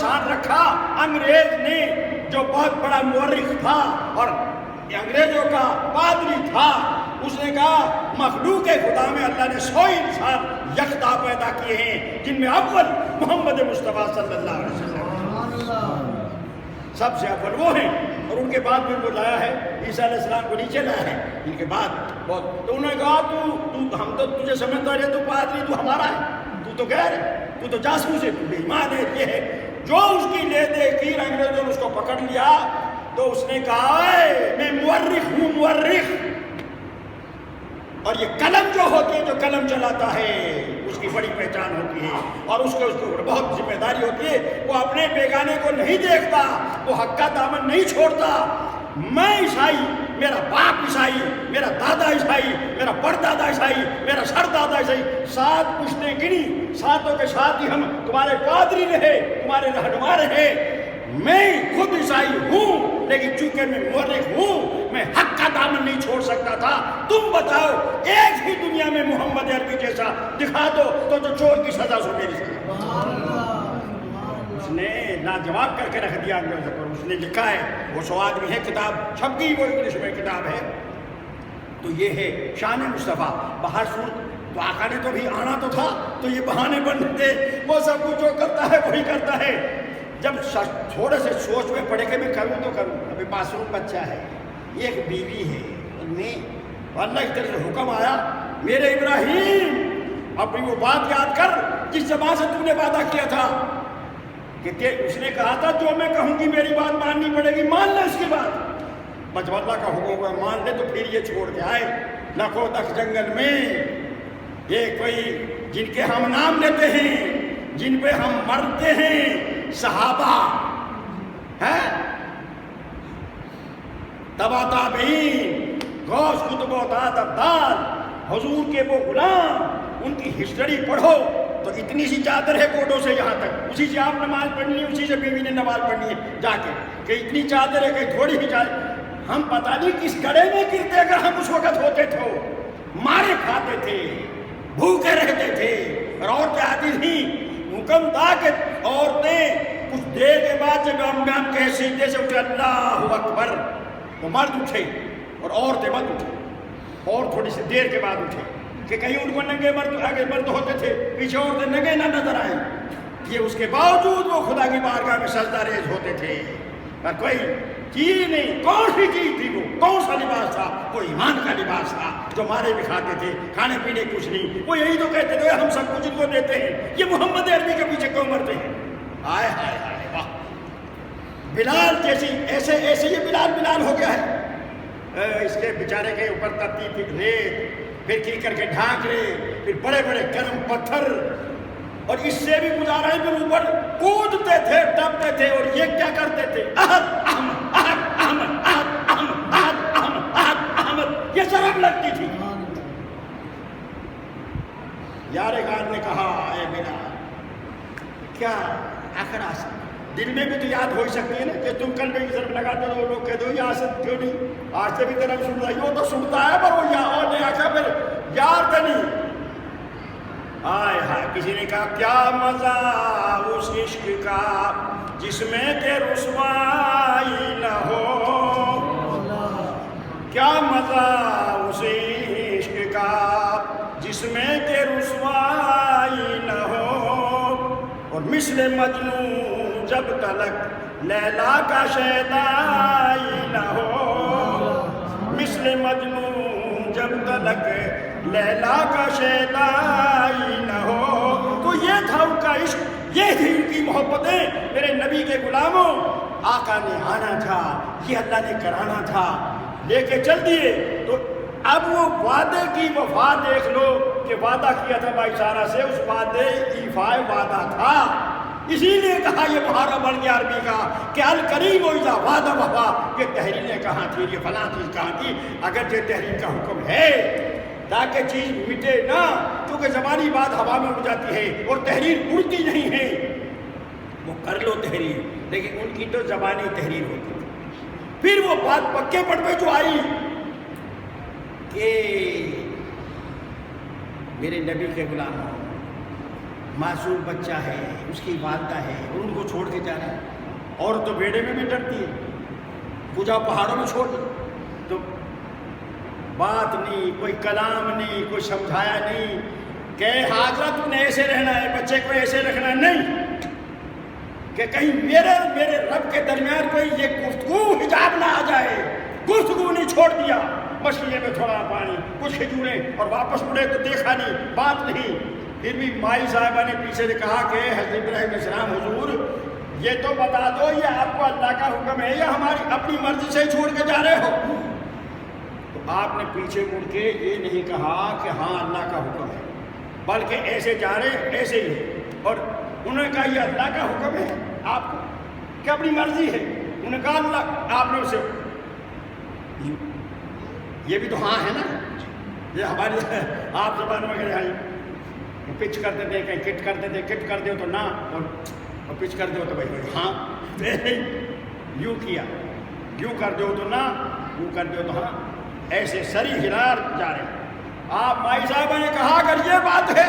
شان رکھا انگریز نے، جو بہت بڑا مورخ تھا اور انگریزوں کا پادری تھا، اس نے کہا مخلوق خدا میں اللہ نے 100 انسان یکتا پیدا کیے ہیں، جن میں اول محمد مصطفیٰ صلی اللہ علیہ وسلم سب سے اول وہ ہیں، اور ان کے بعد بھی وہ لایا ہے، عیسیٰ علیہ السلام کو نیچے لایا ہے ان کے بعد بہت۔ تو انہوں نے کہا تو ہم تو تجھے سمجھتا رہے تو پادری، تو ہمارا ہے، تو غیر ہے، تو جاسوس ہے، تو بے ایمان ہے۔ یہ ہے جو اس کی لے دے کی انگریزوں نے اس کو پکڑ لیا، تو اس نے کہا میں مورخ ہوں، مورخ، اور یہ قلم جو ہوتی ہے، جو قلم چلاتا ہے اس کی بڑی پہچان ہوتی ہے، اور اس کے بہت ذمہ داری ہوتی ہے، وہ اپنے بیگانے کو نہیں دیکھتا، وہ حق کا دامن نہیں چھوڑتا۔ میں عیسائی، میرا باپ عیسائی، میرا دادا عیسائی، میرا پردادا عیسائی، میرا سردادا عیسائی، 7 پشتیں گنی، 7 کے ساتھ ہی ہم تمہارے پادری رہے، تمہارے رہنما رہے۔ میں خود عیسائی ہوں، لیکن چونکہ میں مورخ ہوں، میں حق کا دامن نہیں چھوڑ سکتا تھا۔ تم بتاؤ ایک ہی دنیا میں محمد عربی جیسا دکھا دو تو جو چور کی سزا سو میری سزا۔ اس نے لاجواب کر کے رکھ دیا انگریزوں پر۔ اس نے لکھا ہے، وہ 100 آدمی ہے، کتاب چھپ گئی، وہ انگلش میں کتاب ہے۔ تو یہ ہے شان مصطفیٰ۔ باہر صورت تو آقا نے تو بھی آنا تو تھا، تو یہ بہانے بنتے تھے، وہ سب کچھ جو کرتا ہے وہی کرتا ہے۔ جب تھوڑے سے سوچ میں پڑے کہ میں کروں تو کروں، ابھی معصوم بچہ ہے، ایک بیوی ہے، میں اللہ کی طرف سے حکم آیا، میرے ابراہیم اپنی وہ بات یاد کر جس زبان سے تم نے وعدہ کیا تھا کہ اس نے کہا تھا جو میں کہوں گی میری بات ماننی پڑے گی، مان لے اس کی بات۔ بس اللہ کا حکم ہوا مان لے، تو پھر یہ چھوڑ کے آئے لکھو تک جنگل میں، یہ کوئی جن کے ہم نام لیتے ہیں، جن پہ ہم مرتے ہیں، صحابہ ہے، تبا تابعین، غوث قطب و ابدال، حضور کے وہ غلام، ان کی ہسٹری پڑھو تو اتنی سی چادر ہے کوٹوں سے یہاں تک، اسی سے آپ نماز پڑھنی ہے، اسی سے بیوی نے نماز پڑھنی ہے جا کے، کہ اتنی چادر ہے کہ تھوڑی ہی چادر۔ ہم پتہ نہیں کس گڑھے میں گرتے اگر ہم اس وقت ہوتے تھے، مارے کھاتے تھے، بھوکے رہتے تھے، اور عورتیں آتی تھیں۔ حکم تھا کہ عورتیں کچھ دیر کے بعد جب ہم کہے سجدے سے اٹھے اللہ اکبر، تو مرد اٹھے اور عورتیں مت اٹھے، اور تھوڑی سی دیر کے بعد اٹھے، کہ کہیں ان کو ننگے مرد آگے مرد ہوتے تھے، پیچھے عورتیں ننگے نہ نظر آئیں۔ یہ اس کے باوجود وہ خدا کی بارگاہ میں سجدہ ریز ہوتے تھے، اور کوئی چیز نہیں، کون سی چیز تھی وہ، کون سا لباس تھا؟ وہ ایمان کا لباس تھا، جو مارے بھی کھاتے تھے، کھانے پینے کچھ نہیں، وہ یہی تو کہتے تھے ہم سب کچھ ان کو دیتے ہیں، یہ محمد عربی کے پیچھے کیوں مرتے ہیں؟ ہائے ہائے ہائے واہ! بلال جیسی ایسے یہ بلال ہو گیا ہے، اس کے بیچارے کے اوپر ترتیب ریت، پھر کی کر کے ڈھانک رہے، پھر بڑے بڑے گرم پتھر، اور اس سے بھی گزارا ہے، پھر اوپر کودتے تھے، ٹپتے تھے، اور یہ کیا کرتے تھے؟ احد احمد، احد احمد، احد احمد، احد احمد، احد احمد، یہ سرب لگتی تھی۔ یار غار نے کہا اے بلال کیا آخر آسان دل میں بھی تو یاد ہو سکتی ہے نا، کہ تم کل میں ضرب لگاتے ہو، لوگ کہتے ہو یہ آسد کیوں نہیں، آج سے بھی طرف سنتا ہے، وہ تو سنتا ہے پر وہ اور نے آخر پھر یار تو نہیں۔ ہائے ہائے، کسی نے کہا کیا مزہ اس عشق کا جس میں کہ رسوائی نہ ہو، کیا مزہ اس عشق کا جس میں کہ رسوائی نہ ہو، اور مثل مجنون جب تلک لیلا کا شیدائی نہ ہو، مثل مجنون جب تلک لیلا کا شیدائی نہ ہو۔ تو یہ تھا ان کا عشق، یہ تھی ان کی محبتیں۔ میرے نبی کے غلاموں، آقا نے آنا تھا، یہ اللہ نے کرانا تھا، لے کے چل دیے۔ تو اب وہ وعدے کی وفا دیکھ لو، کہ وعدہ کیا تھا بھائی سارا سے، اس وعدے ایفائے وعدہ تھا، اسی لیے کہا یہ محارہ بن گیا عربی کا کہ الکریم و اذا وعدہ وفا۔ یہ تحریریں کہاں تھی، یہ فلاں چیز کہاں تھی؟ اگر یہ تحریر کا حکم ہے تاکہ چیز مٹے نہ، کیونکہ زبانی بات ہوا میں اڑ جاتی ہے اور تحریر اڑتی نہیں ہے، وہ کر لو تحریر، لیکن ان کی تو زبانی تحریر ہوتی تھی۔ پھر وہ بات پکے پڑ پہ جو آئی کہ میرے نبی کے غلام معصوم بچہ ہے، اس کی والدہ ہے اور ان کو چھوڑ کے جا رہے ہیں. اور تو بیڑے میں بھی ڈرتی ہے، کجا پہاڑوں میں چھوڑ دو. تو بات نہیں، کوئی کلام نہیں، کوئی سمجھایا نہیں کہ حاضرہ تم نے ایسے رہنا ہے، بچے کو ایسے رکھنا ہے، نہیں کہ کہیں میرے رب کے درمیان کوئی یہ گفتگو حجاب نہ آ جائے. گفتگو نہیں، چھوڑ دیا مچھلیے میں تھوڑا پانی، کچھ کھجوریں، اور واپس مڑے تو دیکھا نہیں، بات نہیں. پھر بھی مائی صاحبہ نے پیچھے سے کہا کہ حضرت ابراہیم علیہ السلام حضور یہ تو بتا دو یہ آپ کو اللہ کا حکم ہے یا ہماری اپنی مرضی سے چھوڑ کے جا رہے ہو. تو آپ نے پیچھے مڑ کے یہ نہیں کہا کہ ہاں اللہ کا حکم ہے، بلکہ ایسے جا رہے ایسے ہی ہے. اور انہوں نے کہا یہ اللہ کا حکم ہے آپ کو کہ اپنی مرضی ہے؟ انہوں نے کہا اللہ. آپ نے اسے یہ بھی تو ہاں ہے نا، یہ ہماری آپ زبان میں آئی پچ کرتے تھے، کہیں کٹ کرتے تھے، کٹ کر دو تو نہ، اور پچ کر دو تو بھائی ہاں. یوں کیا، یوں کر دو تو نہ، یوں کر دو تو ہاں، ایسے سری ہلا جا رہے ہیں. آپ مائی صاحبہ نے کہا اگر یہ بات ہے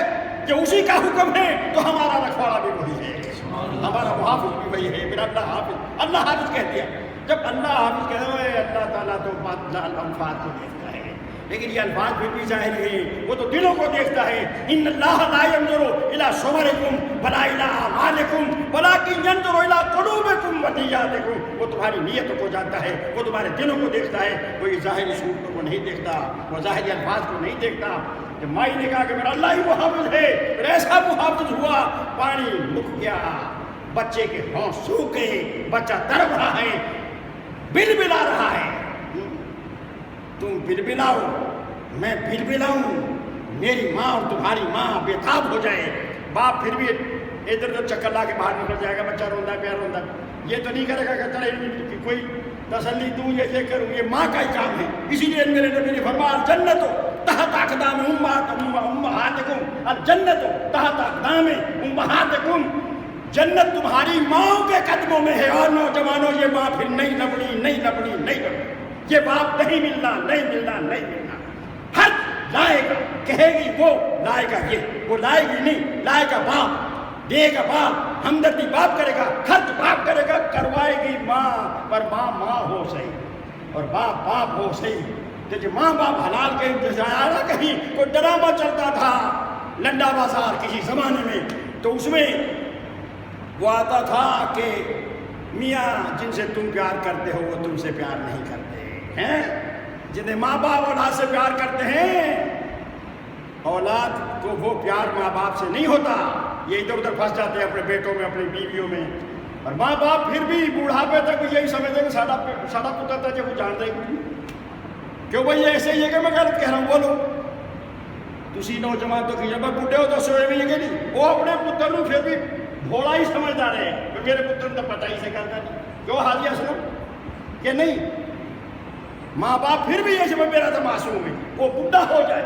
کہ اسی کا حکم ہے تو ہمارا رکھواڑا بھی وہی ہے، ہمارا محافظ بھی وہی ہے. پھر اللہ حافظ، اللہ حافظ کہہ دیا. جب اللہ حافظ کہہ رہے ہیں اللہ تعالیٰ تو الفاظ کو دیکھتا ہے، لیکن یہ الفاظ بھی ظاہر ہے، وہ تو دلوں کو دیکھتا ہے. ان اللہ لا ينظر الى صورکم ولا الى اعمالکم ولکن ينظر الى قلوبکم ونیاتکم. وہ تمہاری نیتوں کو جانتا ہے، وہ تمہارے دلوں کو دیکھتا ہے، وہ یہ ظاہری صورتوں کو نہیں دیکھتا، وہ ظاہری الفاظ کو نہیں دیکھتا. جب مائی نے کہا کہ میرا اللہ ہی محافظ ہے، پھر ایسا محافظ ہوا، پانی مک گیا، بچے کے ہونٹ سوکھ گئے، بچہ تڑپ رہا ہے، بلبلا رہا ہے. تم بلبلاؤ، میں بلبلاؤں، میری ماں اور تمہاری ماں بے تاب ہو جائے. باپ پھر بھی ادھر ادھر چکر لا کے باہر نکل جائے گا، بچہ روندا ہے، پیار روندا ہے. یہ تو نہیں کرے گا کہ چلے کوئی تسلی دوں یا یہ کروں، یہ ماں کا ہی کام ہے. اسی لیے میرے نبی نے فرمایا الجنت تحت اقدام امہاتکم، الجنت تحت اقدام امہاتکم. جنت تمہاری ماں کے قدموں میں ہے. اور نوجوانوں یہ ماں پھر نہیں لبڑی، نہیں لبڑی، نہیں لبڑی، یہ باپ نہیں ملنا، نہیں ملنا، نہیں ملنا. ہر لائے گا، کہے گی وہ لائے گا، یہ وہ لائے گی نہیں، لائے گا باپ، دے گا باپ، ہمدردی باپ کرے گا، خرچ باپ کرے گا، کروائے گی ماں. پر ماں ماں ہو صحیح اور باپ باپ ہو صحیح. کہ جو ماں باپ حلال کے انتظار کہیں کوئی ڈرامہ چلتا تھا لنڈا بازار کسی زمانے میں، تو اس میں وہ آتا تھا کہ میاں جن سے تم پیار کرتے ہو وہ تم سے پیار نہیں کرتے ہیں. جنہیں ماں باپ اولاد سے پیار کرتے ہیں، اولاد کو وہ پیار ماں باپ سے نہیں ہوتا. یہ ادھر ادھر پھنس جاتے ہیں اپنے بیٹوں میں، اپنی بیویوں میں. اور ماں باپ پھر بھی بوڑھاپے تک یہی سمجھتے کہ ساڑھا پتر تھا جب وہ جانتا ہی کیوں بھائی ایسے ہی ہے کہ میں غلط کہہ رہا ہوں. بولو تسی نوجوان تو کہ جب بڈھے ہو تو سوئے بھی ہے کہ نہیں. وہ اپنے پتر کو پھر بھی بھولا ہی سمجھدار ہے کہ میرے پتر تو پتہ ہی سے کرتا نہیں. کیوں حاجی اسلم کہ نہیں، ماں باپ پھر بھی ایسے میں میرا تو معصوم ہے. وہ بڈھا ہو جائے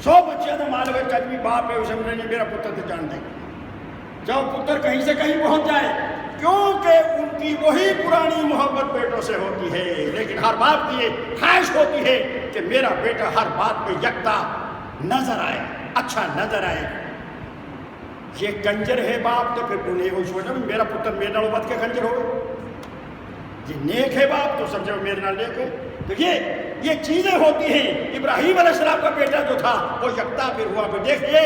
100 بچے تو مان ہوئے چچ بھی باپ ہے، اسے نہیں میرا پتر تو جانتا ہے. جب پتر کہیں سے کہیں پہنچ جائے، کیونکہ ان کی وہی پرانی محبت بیٹوں سے ہوتی ہے. لیکن ہر باپ کی یہ خواہش ہوتی ہے کہ میرا بیٹا ہر بات میں یکتا نظر آئے، اچھا نظر آئے. یہ کنجر ہے باپ تو پھر انہیں وہ سوچا میرا پتر میرے نال بد کے کنجر ہو. یہ نیک ہے باپ تو سمجھو میرے نال نیک ہے. تو یہ چیزیں ہوتی ہیں. ابراہیم علیہ السلام کا بیٹا جو تھا وہ یکتا پھر ہوا. پھر دیکھیے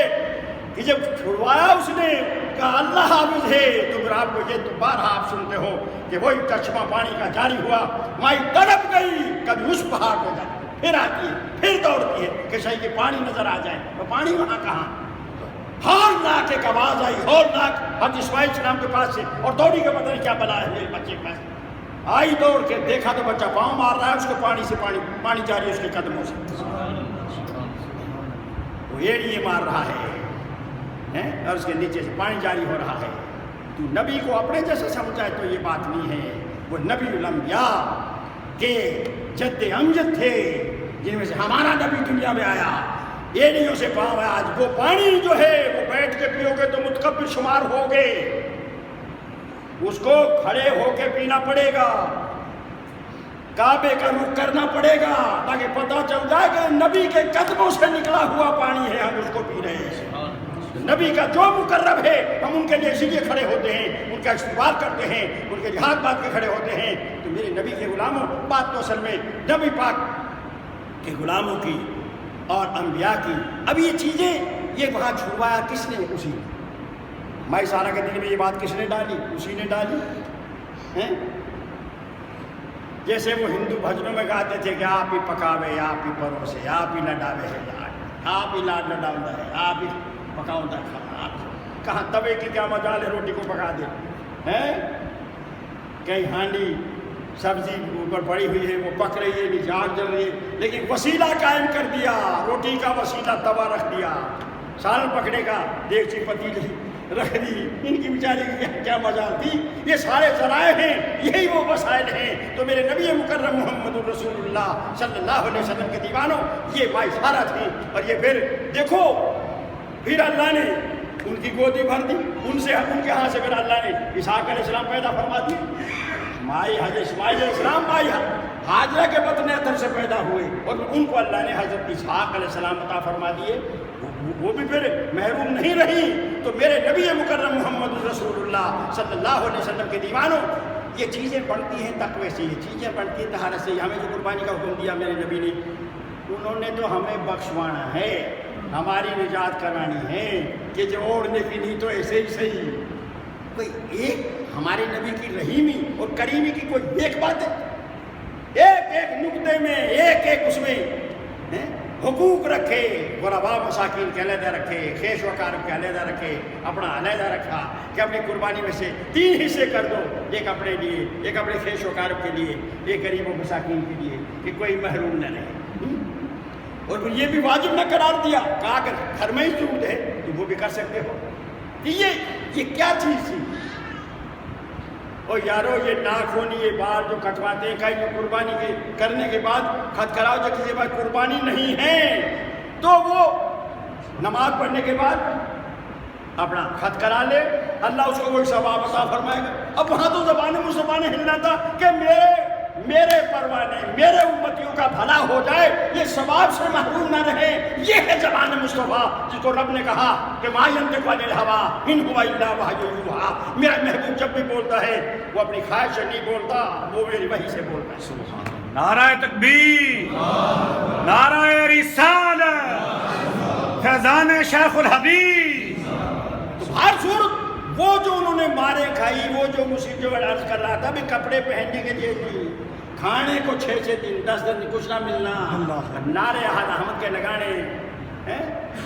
کہ جب چھڑوایا اس نے کہا اللہ حافظ ہے، تو پھر آپ کو یہ تو بارہا آپ سنتے ہو کہ وہی چشمہ پانی کا جاری ہوا. مائی تڑپ گئی، کبھی اس پہاڑ پہ جاتی پھر آتی ہے، پھر دوڑتی ہے کہ صحیح کہ پانی نظر آ جائے. تو پانی وہاں کہاں؟ ہولناک ایک آواز آئی، ہولناک حضرت اسماعیل السلام کے پاس سے، اور دوڑی کے پتہ نہیں کیا بلا ہے میرے بچے کے پاس. آئی دوڑ کے دیکھا تو بچہ پاؤں مار رہا ہے، اس کو پانی سے پانی جاری ہے اس کے قدموں سے. وہ ایڑیے مار رہا ہے اور اس کے نیچے سے پانی جاری ہو رہا ہے. تو نبی کو اپنے جیسے سمجھا ہے تو یہ بات نہیں ہے. وہ نبی الانبیاء کے جد امجد تھے، جن میں سے ہمارا نبی دنیا میں آیا. ایڑیوں سے پاؤں ہے. آج وہ پانی جو ہے وہ بیٹھ کے پیو گے تو متکبر شمار ہوگے، اس کو کھڑے ہو کے پینا پڑے گا، کعبے کا رخ کرنا پڑے گا تاکہ پتہ چل جائے کہ نبی کے قدموں سے نکلا ہوا پانی ہے، ہم اس کو پی رہے ہیں. نبی کا جو مقرب ہے ہم ان کے لیے اسی لیے کھڑے ہوتے ہیں، ان کا استقبال کرتے ہیں، ان کے جہاد بات کے کھڑے ہوتے ہیں۔ تو میرے نبی کے غلاموں، بات تو اصل میں نبی پاک کے غلاموں کی اور انبیاء کی۔ اب یہ چیزیں یہ وہاں چھڑوایا کس نے؟ اسی نے۔ مائی سارہ کے دل میں یہ بات کس نے ڈالی؟ اسی نے ڈالی ہیں۔ جیسے وہ ہندو بھجنوں میں گاتے تھے کہ آپ ہی پکاوے، آپ ہی پروسے، آپ ہی لڈاوے ہے لاڈ، آپ ہی لاڈ لڈاؤں ہے، آپ ہی پکاؤں دا کھانا۔ آپ کہاں توے کی کیا مجال ہے روٹی کو پکا دے ہیں؟ کہیں ہانڈی سبزی اوپر پڑی ہوئی ہے وہ پک رہی ہے، نیچے آگ جل رہی ہے، لیکن وسیلہ قائم کر دیا، روٹی کا وسیلہ توا رکھ دیا، سالن پکڑے کا دیگچی پتیلی رکھ دی۔ ان کی بیچاری کی کیا مجال تھی؟ یہ سارے ذرائع ہیں، یہی وہ وسائل ہیں۔ تو میرے نبی مکرم محمد الرسول اللہ صلی اللہ علیہ وسلم کے دیوانوں، یہ مائسارہ تھی۔ اور یہ پھر دیکھو، پھر اللہ نے ان کی گودی بھر دی، ان کے ہاں سے پھر اللہ نے اسحاق علیہ السلام پیدا فرما دی۔ مائی حضرت اسماعیل علیہ السلام مائی ہاجرہ کے بطن اطہر سے پیدا ہوئے، اور ان کو اللہ نے حضرت اسحاق علیہ السلام عطا فرما دیے، وہ بھی پھر محروم نہیں رہی۔ تو میرے نبی مکرم محمد رسول اللہ صلی اللہ علیہ وسلم کے دیوانوں، یہ چیزیں بڑھتی ہیں تقوی سے، یہ چیزیں بڑھتی ہیں طہارت سے۔ ہمیں جو قربانی کا حکم دیا میرے نبی نے، انہوں نے تو ہمیں بخشوانا ہے، ہماری نجات کرانی ہے، کہ جو اوڑھنے کی نہیں تو ایسے ہی صحیح۔ کوئی ایک ہمارے نبی کی رحیمی اور کریمی کی کوئی ایک بات ہے؟ ایک ایک نقطے میں، ایک ایک اس میں حقوق رکھے، غربا مساکین کے علیحدہ رکھے، خیش و کارب کے علیحدہ رکھے، اپنا علیحدہ رکھا کہ اپنی قربانی میں سے 3 حصے کر دو، ایک اپنے لیے، ایک اپنے خیش و کارب کے لیے، ایک غریب و مساکین کے لیے، کہ کوئی محروم نہ رہے۔ اور پھر یہ بھی واجب نہ قرار دیا، کہا اگر گھر میں ہی سود ہے تو وہ بھی کر سکتے ہو۔ یہ کیا چیز تھی؟ اور یارو یہ ناخونی، یہ بال جو کٹواتے ہیں، کہیں جو قربانی کے کرنے کے بعد خط کراؤ جو کسی کے پاس قربانی نہیں ہے تو وہ نماز پڑھنے کے بعد اپنا خط کرا لے، اللہ اس کو کوئی ثواب عطا فرمائے گا۔ اب وہاں تو زبان مصطفیٰ نے ہلنا تھا کہ میرے پروانے، میرے امتیوں کا بھلا ہو جائے، یہ ثواب سے محروم نہ رہے۔ یہ ہے زبان مصطفیٰ جس کو رب نے کہا کہ ما ینطق عن الہویٰ ان ہوا الا وحی یوحیٰ۔ میرا محبوب جب بھی بولتا ہے وہ اپنی خواہش سے نہیں بولتا، وہ میری وحی سے بولتا ہے۔ سبحان اللہ۔ نعرہ تکبیر، نعرہ رسالت، فیضان شیخ الحدیث۔ تو ہر صورت وہ جو انہوں نے مارے کھائی، وہ جو مصیبت جو عرض کر رہا تھا بھی کپڑے پہننے کے لیے نہیں، کھانے کو 6 دن 10 دن کچھ نہ ملنا، نعرے احمد کے لگانے ہیں۔